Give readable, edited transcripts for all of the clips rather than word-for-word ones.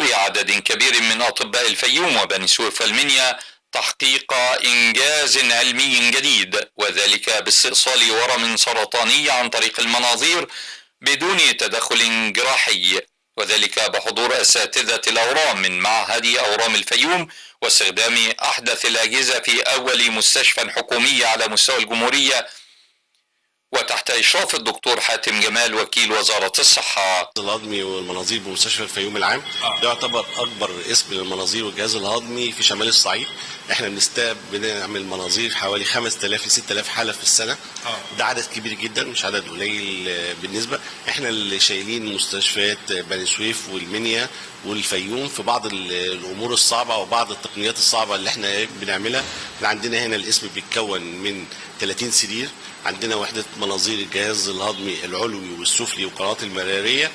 بحضور عدد كبير من أطباء الفيوم وبني سويف والمنيا تحقيق إنجاز علمي جديد، وذلك باستئصال ورم سرطاني عن طريق المناظير بدون تدخل جراحي، وذلك بحضور أساتذة الأورام من معهد أورام الفيوم واستخدام أحدث الأجهزة في أول مستشفى حكومي على مستوى الجمهورية وتحت إشراف الدكتور حاتم جمال وكيل وزارة الصحة. الهضمي والمناظير بمستشفى الفيوم العام ده يعتبر أكبر اسم للمناظير والجهاز الهضمي في شمال الصعيد. احنا بنعمل مناظير حوالي 5000 ل 6000 حالة في السنة. ده عدد كبير جدا مش عدد قليل بالنسبة. احنا اللي شايلين مستشفيات بني سويف والمنيا والفيوم في بعض الامور الصعبه وبعض التقنيات الصعبه اللي احنا بنعملها. احنا عندنا هنا الاسم بيتكون من 30 سرير، عندنا وحده مناظير الجهاز الهضمي العلوي والسفلي والقنوات المراريه،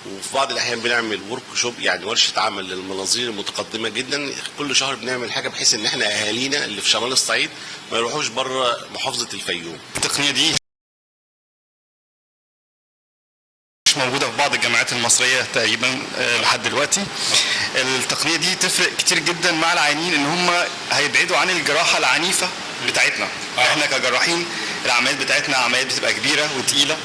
وفي بعض الاحيان بنعمل ورك شوب يعني ورشه عمل للمناظير المتقدمه جدا. كل شهر بنعمل حاجه بحيث ان احنا اهالينا اللي في شمال الصعيد ما يروحوش بره محافظه الفيوم. التقنيه دي مش موجوده في بعض الجامعات المصريه تقريبا لحد دلوقتي. التقنيه دي تفرق كتير جدا مع العيانين ان هم هيبعدوا عن الجراحه العنيفه بتاعتنا. احنا كجراحين العمليات بتاعتنا عمليات بتبقى كبيره وتقيله،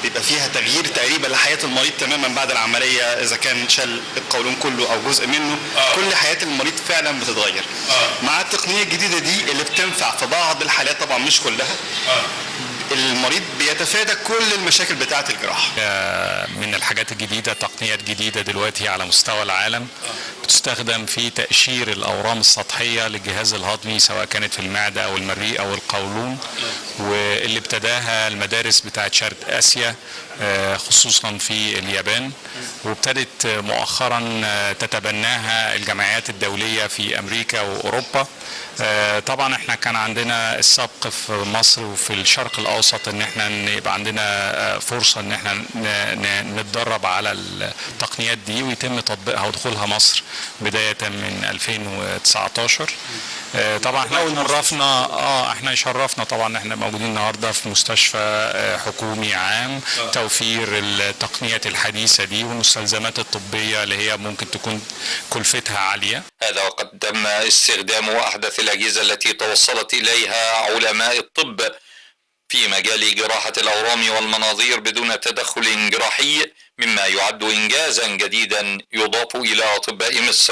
بيبقى فيها تغيير تقريبا لحياه المريض تماما بعد العمليه، اذا كان شال القولون كله او جزء منه. كل حياه المريض فعلا بتتغير. مع التقنيه الجديده دي اللي بتنفع في بعض الحالات، طبعا مش كلها، المريض بيتفادى كل المشاكل بتاعه الجراحه. من الحاجات الجديده تقنيات جديده دلوقتي على مستوى العالم بتستخدم في تقشير الاورام السطحيه للجهاز الهضمي، سواء كانت في المعده او المريء او القولون، واللي ابتداها المدارس بتاعه شرق اسيا خصوصا في اليابان، وابتدت مؤخرا تتبناها الجمعيات الدوليه في امريكا واوروبا. طبعا احنا كان عندنا السبق في مصر وفي الشرق الاوسط ان احنا يبقى عندنا فرصه ان احنا نتدرب على التقنيات دي ويتم تطبيقها ودخولها مصر بدايه من 2019. طبعا احنا يشرفنا طبعا احنا موجودين النهارده في مستشفى حكومي عام، توفير التقنيات الحديثه دي والمستلزمات الطبيه اللي هي ممكن تكون كلفتها عاليه. هذا وقد تم استخدام احدث الاجهزه التي توصلت اليها علماء الطب في مجال جراحه الاورام والمناظير بدون تدخل جراحي، مما يعد انجازا جديدا يضاف الى اطباء مصر.